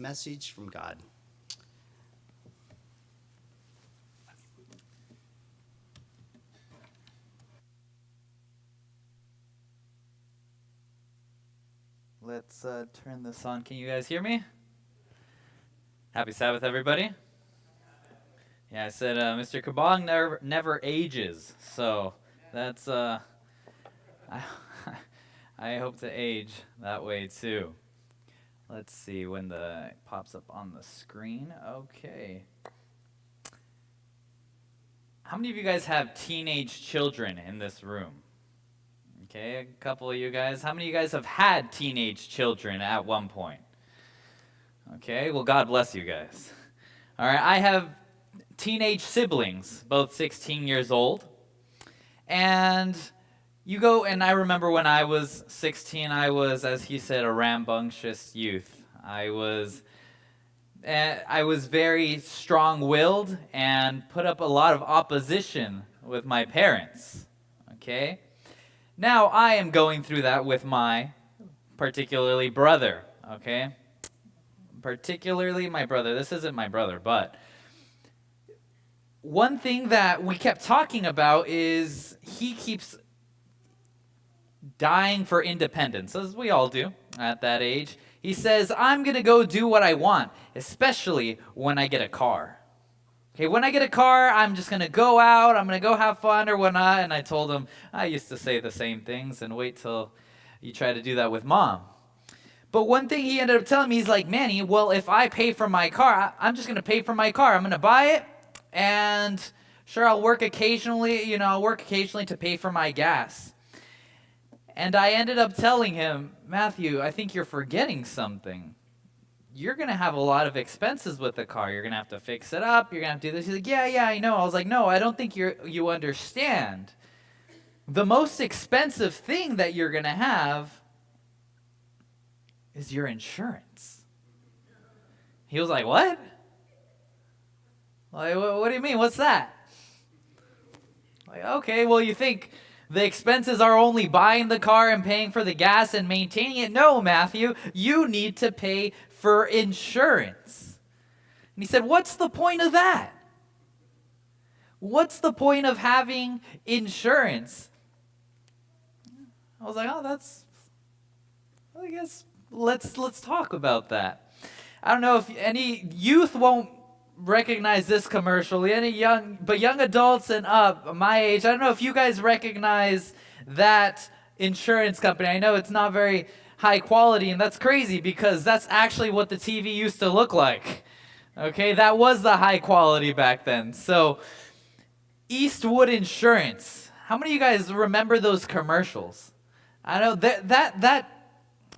Message from God. Let's turn this on. Can you guys hear me? Happy Sabbath, everybody. Yeah, I said Mr. Kabong never ages, so that's I, I hope to age that way too. Let's see when it pops up on the screen. Okay. How many of you guys have teenage children in this room? Okay, a couple of you guys. How many of you guys have had teenage children at one point? Okay, well, God bless you guys. All right, I have teenage siblings, both 16 years old. And I remember when I was 16, I was, as he said, a rambunctious youth. I was very strong-willed and put up a lot of opposition with my parents. Okay? Now I am going through that with my particularly brother. Okay? Particularly my brother. This isn't my brother, but one thing that we kept talking about is he keeps dying for independence, as we all do at that age. He says, I'm going to go do what I want, especially when I get a car. Okay, when I get a car, I'm just going to go out, I'm going to go have fun or whatnot. And I told him, I used to say the same things and wait till you try to do that with mom. But one thing he ended up telling me, he's like, Manny, well, if I pay for my car, I'm just going to pay for my car. I'm going to buy it, and sure, I'll work occasionally, to pay for my gas. And I ended up telling him, Matthew, I think you're forgetting something. You're going to have a lot of expenses with the car. You're going to have to fix it up. You're going to have to do this. He's like, yeah, I know. I was like, no, I don't think you understand. The most expensive thing that you're going to have is your insurance. He was like, what? Like, what do you mean? What's that? Like, okay, well, you think the expenses are only buying the car and paying for the gas and maintaining it? No, Matthew, you need to pay for insurance. And he said, what's the point of that? What's the point of having insurance? I was like, I guess let's talk about that. I don't know if any youth won't recognize this commercial. Any young adults and up, my age, I don't know if you guys recognize that insurance company. I know it's not very high quality, and that's crazy because that's actually what the TV used to look like. Okay, that was the high quality back then. So, Eastwood Insurance. How many of you guys remember those commercials? I know that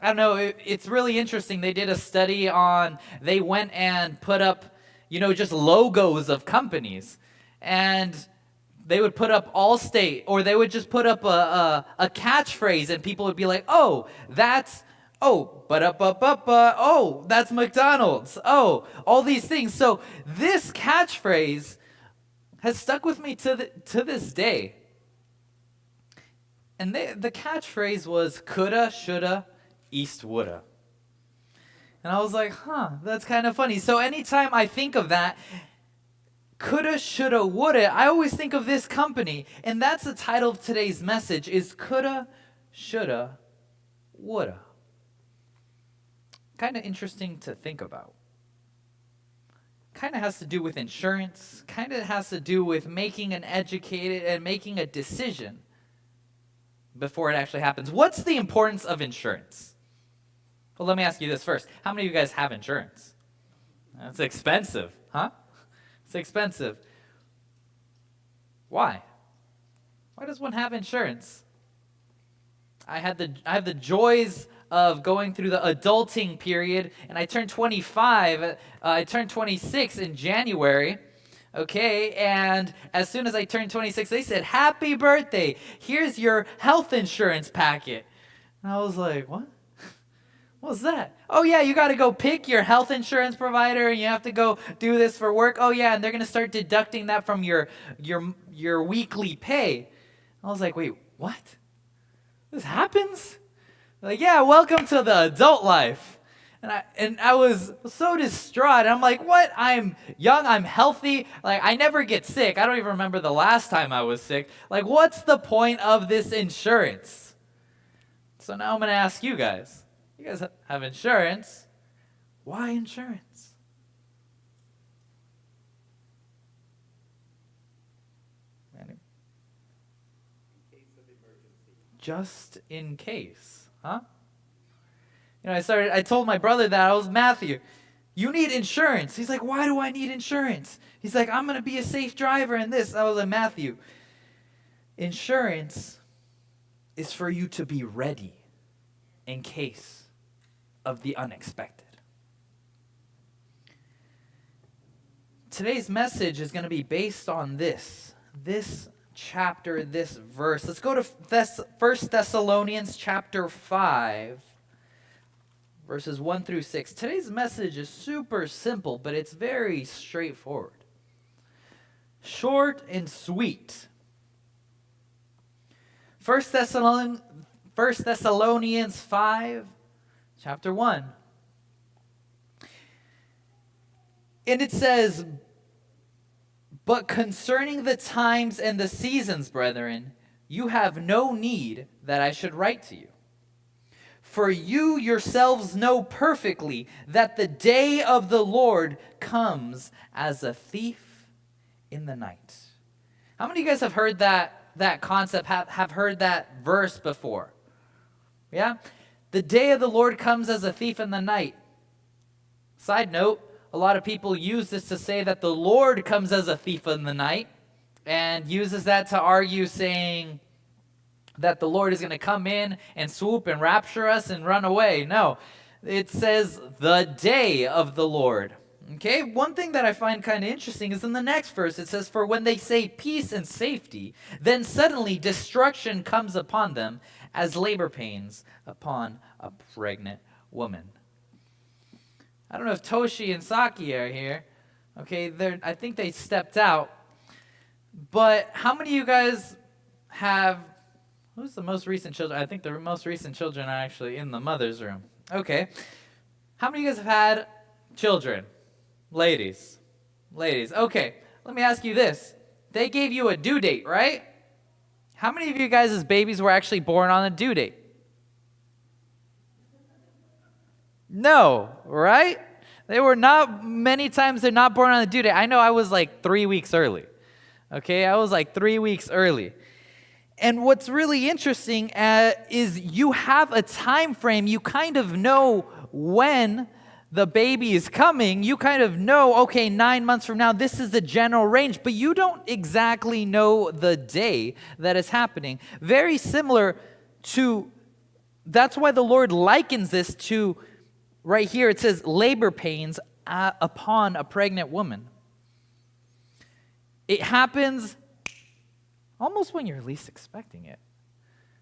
I don't know, it's really interesting. They did a study they went and put up, just logos of companies. And they would put up Allstate, or they would just put up a catchphrase, and people would be like, that's McDonald's. Oh, all these things. So this catchphrase has stuck with me to this day. And the catchphrase was coulda, shoulda, East woulda. And I was like, that's kind of funny. So anytime I think of that, coulda, shoulda, woulda, I always think of this company. And that's the title of today's message, is coulda, shoulda, woulda. Kind of interesting to think about. Kind of has to do with insurance. Kind of has to do with making making a decision before it actually happens. What's the importance of insurance? Well, let me ask you this first. How many of you guys have insurance? It's expensive, huh? It's expensive. Why? Why does one have insurance? I have the joys of going through the adulting period, and I turned 25. I turned 26 in January. Okay, and as soon as I turned 26, they said, happy birthday, here's your health insurance packet. And I was like, what? What's that? Oh yeah, you got to go pick your health insurance provider, and you have to go do this for work. Oh yeah, and they're going to start deducting that from your weekly pay. I was like, wait, what? This happens? Like, yeah, welcome to the adult life. And I was so distraught. I'm like, what? I'm young, I'm healthy, like I never get sick. I don't even remember the last time I was sick. Like, what's the point of this insurance? So now I'm going to ask you guys. You guys have insurance. Why insurance? Manny? Just in case, huh? I told my brother that. I was, Matthew, you need insurance. He's like, why do I need insurance? He's like, I'm going to be a safe driver in this. I was like, Matthew, insurance is for you to be ready in case of the unexpected. Today's message is going to be based on this chapter, this verse. Let's go to 1 Thessalonians chapter 5. Verses 1 through 6. Today's message is super simple, but it's very straightforward. Short and sweet. 1 Thessalonians 5, chapter 1. And it says, but concerning the times and the seasons, brethren, you have no need that I should write to you. For you yourselves know perfectly that the day of the Lord comes as a thief in the night. How many of you guys have heard that concept, have heard that verse before? Yeah? The day of the Lord comes as a thief in the night. Side note, a lot of people use this to say that the Lord comes as a thief in the night, and uses that to argue saying that the Lord is going to come in and swoop and rapture us and run away. No, it says the day of the Lord. Okay, one thing that I find kind of interesting is in the next verse. It says, for when they say peace and safety, then suddenly destruction comes upon them as labor pains upon a pregnant woman. I don't know if Toshi and Saki are here. Okay, I think they stepped out. But how many of you guys have... Who's the most recent children? I think the most recent children are actually in the mother's room. Okay. How many of you guys have had children? Ladies. Okay. Let me ask you this. They gave you a due date, right? How many of you guys as babies were actually born on a due date? No, right? Many times they're not born on a due date. I know I was like 3 weeks early. Okay, I was like 3 weeks early. And what's really interesting is you have a time frame. You kind of know when the baby is coming. You kind of know, okay, 9 months from now, this is the general range, but you don't exactly know the day that is happening. Very similar to, that's why the Lord likens this to, right here, it says labor pains upon a pregnant woman. It happens almost when you're least expecting it.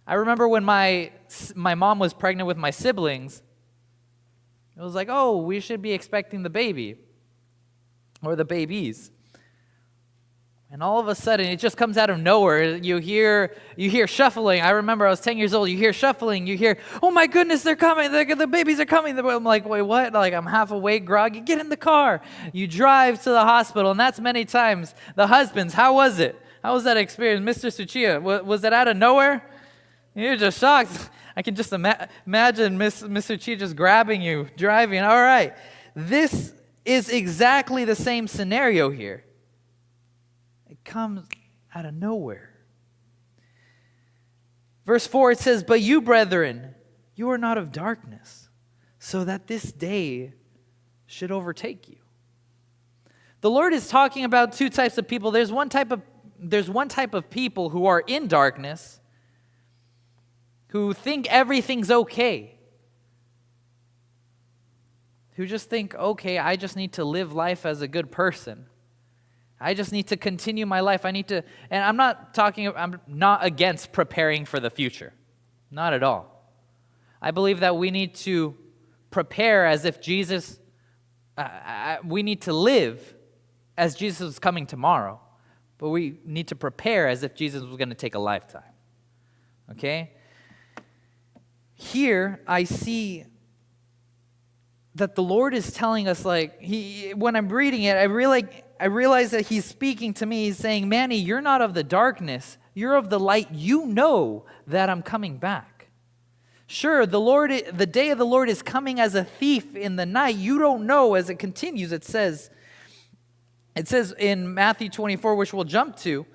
I remember when my mom was pregnant with my siblings, it was like, oh, we should be expecting the baby or the babies. And all of a sudden, it just comes out of nowhere. You hear shuffling. I remember I was 10 years old. You hear shuffling. You hear, oh my goodness, they're coming. The babies are coming. I'm like, wait, what? Like, I'm half awake, groggy. Get in the car. You drive to the hospital, and that's many times. The husbands, how was it? How was that experience? Mr. Suchiya, was it out of nowhere? You're just shocked. I can just imagine Miss Suchiya just grabbing you, driving. All right. This is exactly the same scenario here. It comes out of nowhere. Verse 4, it says, but you, brethren, you are not of darkness, so that this day should overtake you. The Lord is talking about two types of people. There's one type of people who are in darkness, who think everything's okay, who just think, okay, I just need to live life as a good person. I just need to continue my life. And I'm not against preparing for the future. Not at all. I believe that we need to prepare as if we need to live as Jesus is coming tomorrow. But we need to prepare as if Jesus was going to take a lifetime. Okay? Here I see that the Lord is telling us, like, when I'm reading it, I realize that he's speaking to me. He's saying, Manny, you're not of the darkness. You're of the light. You know that I'm coming back. Sure, the day of the Lord is coming as a thief in the night. You don't know. As it continues, it says in Matthew 24, which we'll jump to,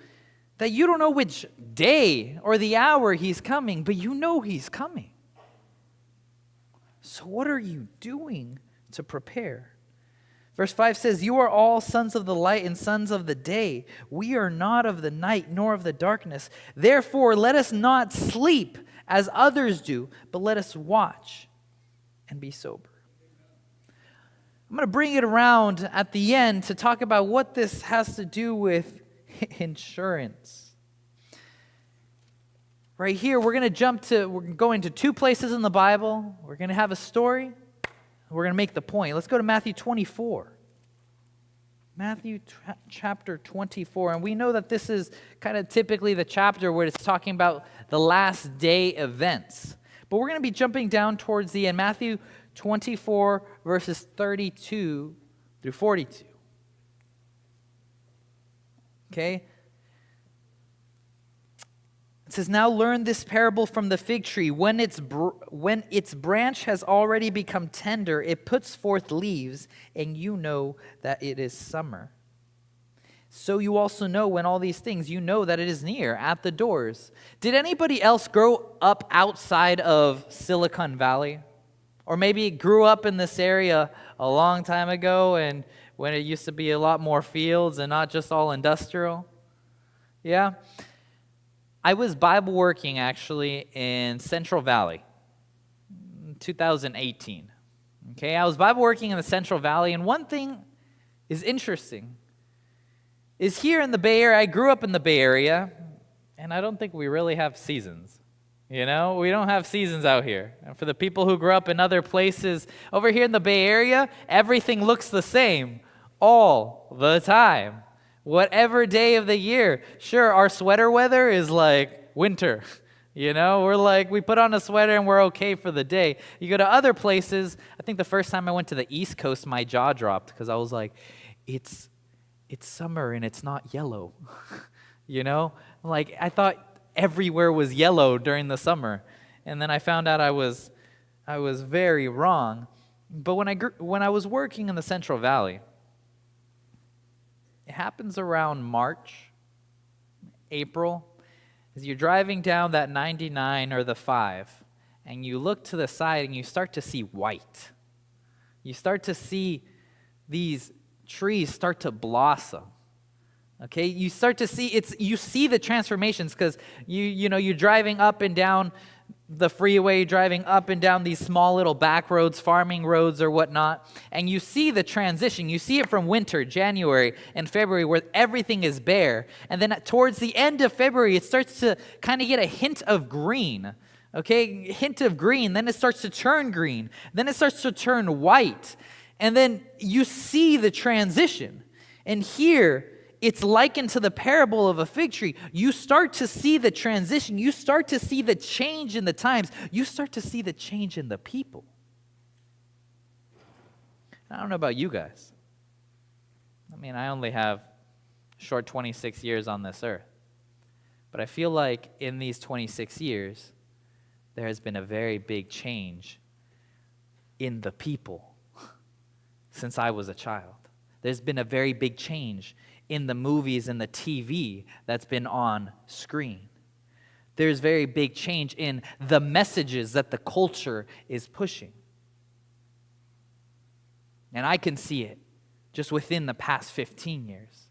that you don't know which day or the hour he's coming, but you know he's coming. So what are you doing to prepare? Verse 5 says, you are all sons of the light and sons of the day. We are not of the night nor of the darkness. Therefore, let us not sleep as others do, but let us watch and be sober. I'm going to bring it around at the end to talk about what this has to do with insurance. Right here, we're going to two places in the Bible. We're going to have a story. We're going to make the point. Let's go to Matthew 24. Matthew chapter 24. And we know that this is kind of typically the chapter where it's talking about the last day events. But we're going to be jumping down towards the end. Matthew 24, verses 32 through 42. Okay? It says, now learn this parable from the fig tree. When its branch has already become tender, it puts forth leaves, and you know that it is summer. So you also know when all these things, you know that it is near, at the doors. Did anybody else grow up outside of Silicon Valley? Or maybe grew up in this area a long time ago, and when it used to be a lot more fields and not just all industrial? Yeah? I was Bible working, actually, in Central Valley, 2018. Okay, I was Bible working in the Central Valley, and one thing is interesting, is here in the Bay Area, I grew up in the Bay Area, and I don't think we really have seasons. You know, we don't have seasons out here. And for the people who grew up in other places, over here in the Bay Area, everything looks the same all the time. Whatever day of the year. Sure, our sweater weather is like winter. You know, we put on a sweater and we're okay for the day. You go to other places, I think the first time I went to the East Coast, my jaw dropped because I was like, it's summer and it's not yellow. You know, like I thought everywhere was yellow during the summer. And then I found out I was very wrong. But when I was working in the Central Valley, it happens around March, April, as you're driving down that 99 or the 5, and you look to the side and you start to see white. You start to see these trees start to blossom. Okay, you start to see you see the transformations because you're driving up and down the freeway, driving up and down these small little back roads, farming roads or whatnot, and you see the transition. You see it from winter, January and February, where everything is bare, and then towards the end of February, it starts to kind of get a hint of green. Okay, hint of green, then it starts to turn green, then it starts to turn white, and then you see the transition. And here, it's likened to the parable of a fig tree. You start to see the transition. You start to see the change in the times. You start to see the change in the people. I don't know about you guys. I mean, I only have short 26 years on this earth. But I feel like in these 26 years, there has been a very big change in the people since I was a child. There's been a very big change in the movies and the TV that's been on screen. There's very big change in the messages that the culture is pushing. And I can see it just within the past 15 years.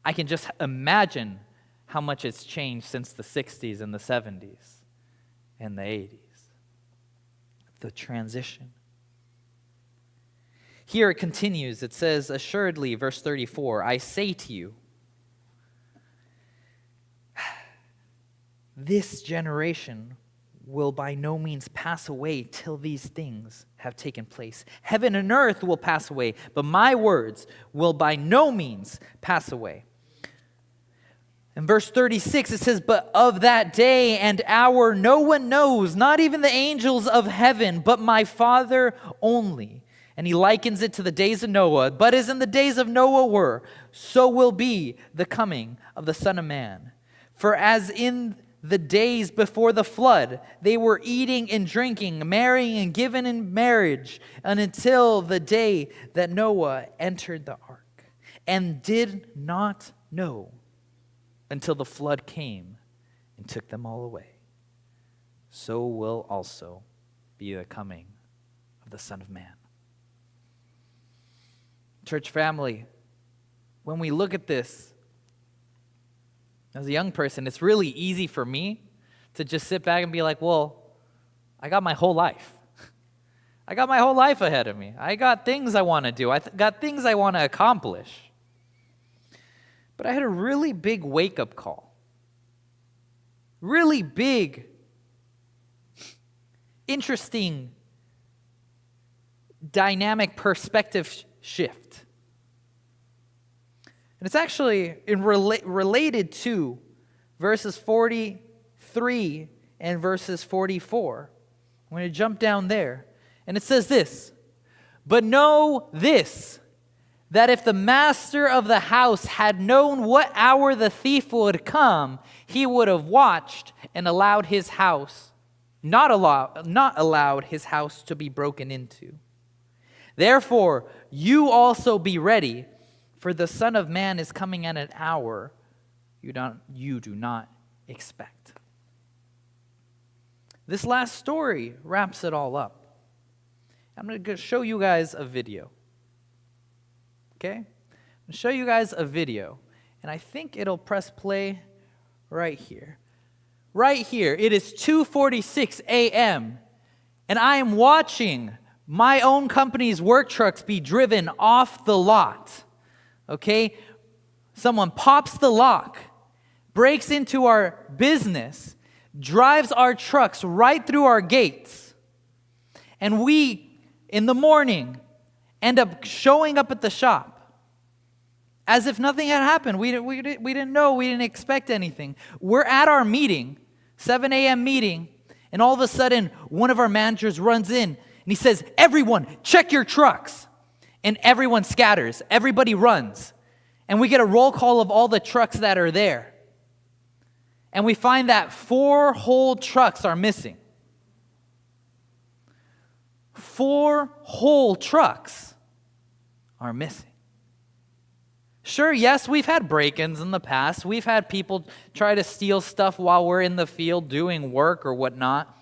I can just imagine how much it's changed since the 60s and the 70s and the 80s. The transition. Here it continues. It says, assuredly, verse 34, I say to you, this generation will by no means pass away till these things have taken place. Heaven and earth will pass away, but my words will by no means pass away. In verse 36, it says, "But of that day and hour no one knows, not even the angels of heaven, but my Father only." And he likens it to the days of Noah. "But as in the days of Noah were, so will be the coming of the Son of Man. For as in the days before the flood, they were eating and drinking, marrying and given in marriage, and until the day that Noah entered the ark, and did not know until the flood came and took them all away. So will also be the coming of the Son of Man." Church family, when we look at this, as a young person, it's really easy for me to just sit back and be like, well, I got my whole life. I got my whole life ahead of me. I got things I want to do. I got things I want to accomplish. But I had a really big wake-up call. Really big, interesting, dynamic perspective shift. And it's actually related to verses 43 and verses 44. I'm going to jump down there. And it says this, "But know this, that if the master of the house had known what hour the thief would come, he would have watched and allowed his house, not allowed his house to be broken into. Therefore, you also be ready, for the Son of Man is coming at an hour you do not expect." This last story wraps it all up. I'm going to show you guys a video. Okay? I'm going to show you guys a video. And I think it'll press play right here. Right here. It is 2:46 a.m. And I am watching my own company's work trucks be driven off the lot. Okay? Someone pops the lock, breaks into our business, drives our trucks right through our gates. And we, in the morning, end up showing up at the shop as if nothing had happened. We didn't know. We didn't expect anything. We're at our meeting, 7 a.m. meeting, and all of a sudden, one of our managers runs in, and he says, "Everyone, check your trucks." And everyone scatters. Everybody runs. And we get a roll call of all the trucks that are there. And we find that 4 whole trucks are missing. 4 whole trucks are missing. Sure, yes, we've had break-ins in the past. We've had people try to steal stuff while we're in the field doing work or whatnot.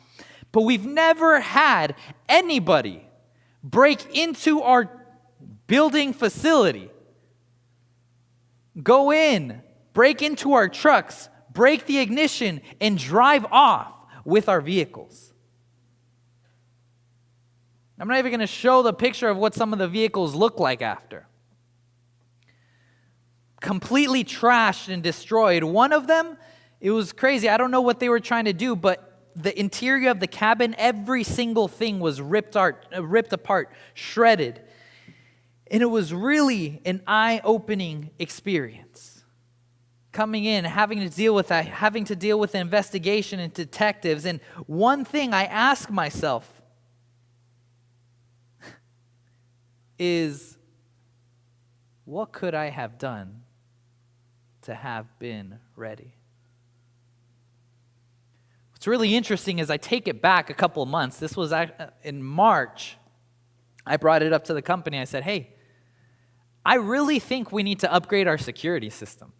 But we've never had anybody break into our building facility, go in, break into our trucks, break the ignition, and drive off with our vehicles. I'm not even going to show the picture of what some of the vehicles look like after. Completely trashed and destroyed. One of them, it was crazy. I don't know what they were trying to do, but the interior of the cabin, every single thing was ripped apart, shredded. And it was really an eye-opening experience. Coming in, having to deal with that, having to deal with the investigation and detectives. And one thing I ask myself is, what could I have done to have been ready? What's really interesting is I take it back a couple of months. This was in March. I brought it up to the company. I said, "Hey, I really think we need to upgrade our security system.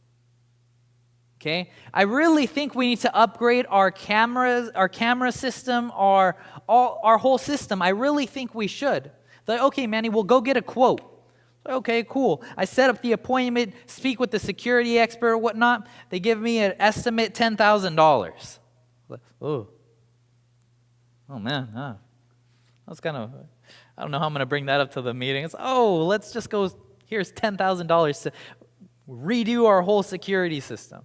Okay? I really think we need to upgrade our cameras, our camera system, our whole system. I really think we should." They're like, "Okay, Manny, we'll go get a quote." Okay, cool. I set up the appointment, speak with the security expert or whatnot. They give me an estimate $10,000. Oh man, that's kind of, I don't know how I'm going to bring that up to the meeting. It's, let's just go, here's $10,000 to redo our whole security system.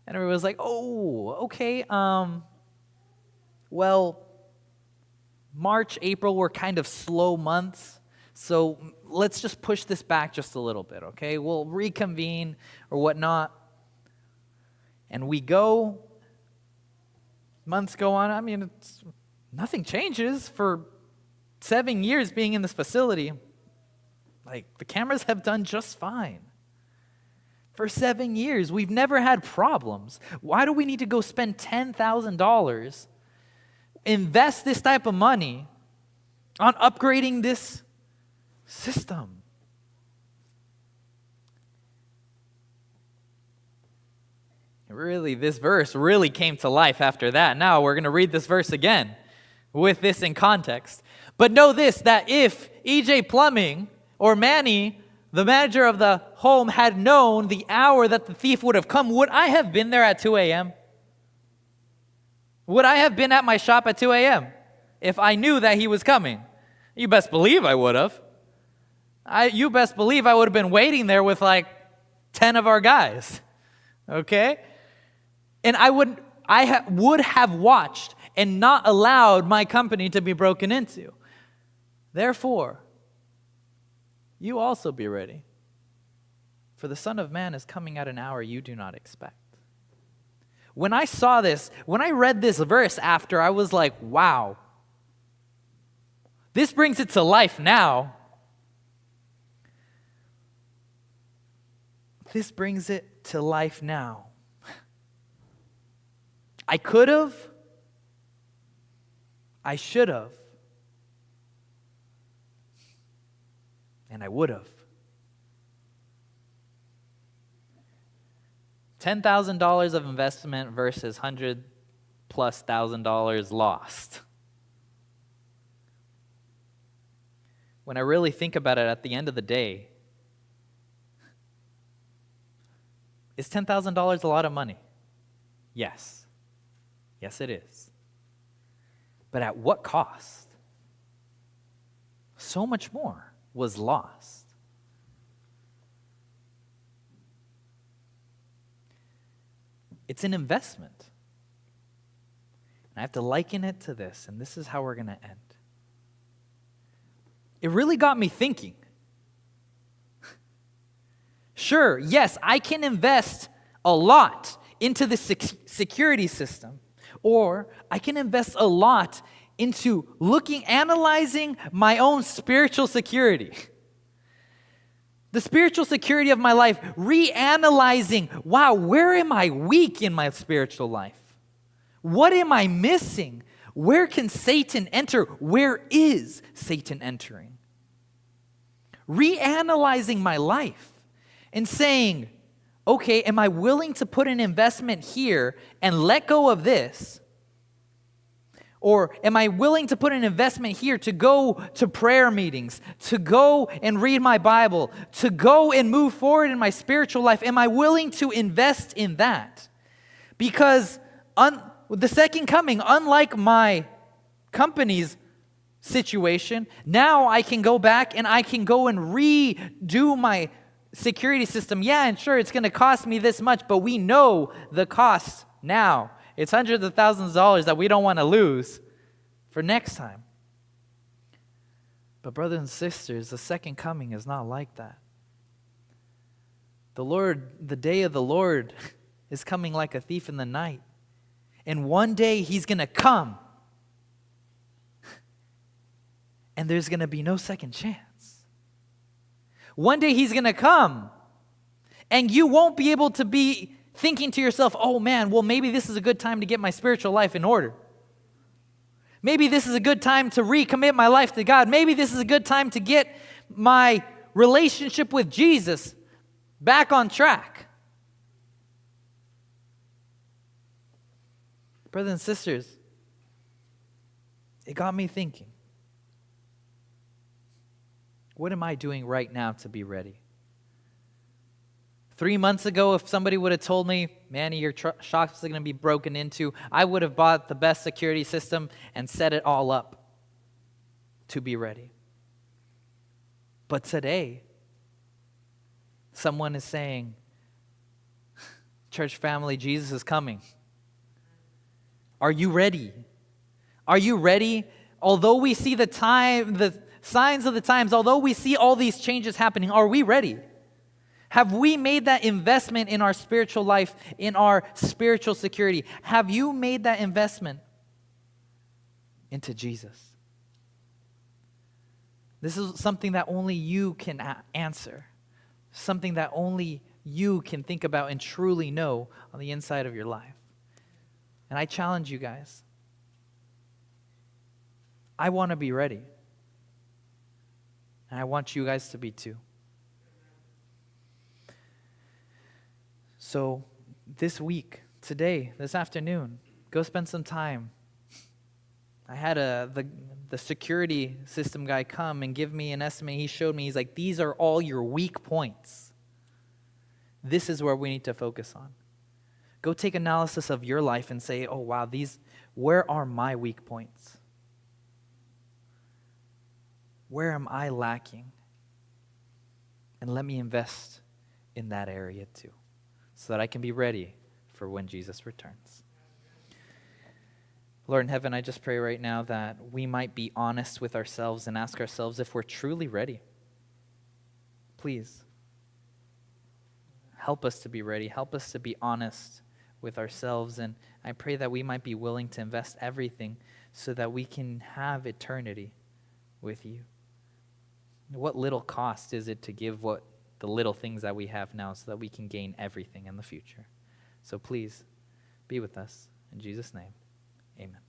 And everybody was like, okay. Well, March, April were kind of slow months. So let's just push this back just a little bit, okay? We'll reconvene or whatnot. And we go, months go on. I mean, nothing changes for 7 years being in this facility. Like, the cameras have done just fine. For 7 years, we've never had problems. Why do we need to go spend $10,000, invest this type of money on upgrading this system? Really, this verse really came to life after that. Now we're going to read this verse again with this in context. But know this, that if EJ Plumbing or Manny, the manager of the home, had known the hour that the thief would have come, would I have been there at 2 a.m.? Would I have been at my shop at 2 a.m. if I knew that he was coming? You best believe I would have. You best believe I would have been waiting there with like 10 of our guys. Okay? And I would have watched and not allowed my company to be broken into. Therefore, you also be ready, for the Son of Man is coming at an hour you do not expect. When I saw this, when I read this verse after, I was like, wow. This brings it to life now. This brings it to life now. I could have, I should have, and I would have. $10,000 of investment versus $100,000+ lost. When I really think about it, at the end of the day, is $10,000 a lot of money? Yes. Yes, it is. But at what cost? So much more was lost. It's an investment. And I have to liken it to this, and this is how we're going to end. It really got me thinking. Sure, yes, I can invest a lot into the security system, or I can invest a lot into analyzing my own spiritual security. The spiritual security of my life, reanalyzing, wow, where am I weak in my spiritual life? What am I missing? Where can Satan enter? Where is Satan entering? Reanalyzing my life and saying, okay, am I willing to put an investment here and let go of this? Or am I willing to put an investment here to go to prayer meetings, to go and read my Bible, to go and move forward in my spiritual life? Am I willing to invest in that? Because the second coming, unlike my company's situation, now I can go back and I can go and redo my security system. Yeah, and sure, it's going to cost me this much, but we know the cost now. It's hundreds of thousands of dollars that we don't want to lose for next time. But brothers and sisters, the second coming is not like that. The day of the Lord is coming like a thief in the night. And one day he's going to come. And there's going to be no second chance. One day he's going to come. And you won't be able to be thinking to yourself, oh man, well maybe this is a good time to get my spiritual life in order. Maybe this is a good time to recommit my life to God. Maybe this is a good time to get my relationship with Jesus back on track. Brothers and sisters, it got me thinking. What am I doing right now to be ready? 3 months ago, if somebody would have told me, Manny, your shop's going to be broken into, I would have bought the best security system and set it all up to be ready. But today, someone is saying, church family, Jesus is coming. Are you ready? Are you ready? Although we see the signs of the times, although we see all these changes happening, are we ready? Have we made that investment in our spiritual life, in our spiritual security? Have you made that investment into Jesus? This is something that only you can answer, something that only you can think about and truly know on the inside of your life. And I challenge you guys. I want to be ready. And I want you guys to be too. So this week, today, this afternoon, go spend some time. I had the security system guy come and give me an estimate. He showed me, he's like, these are all your weak points. This is where we need to focus on. Go take analysis of your life and say, oh wow, where are my weak points? Where am I lacking? And let me invest in that area too, so that I can be ready for when Jesus returns. Lord in heaven, I just pray right now that we might be honest with ourselves and ask ourselves if we're truly ready. Please, help us to be ready. Help us to be honest with ourselves. And I pray that we might be willing to invest everything so that we can have eternity with you. What little cost is it to give the little things that we have now so that we can gain everything in the future? So please, be with us. In Jesus' name, amen.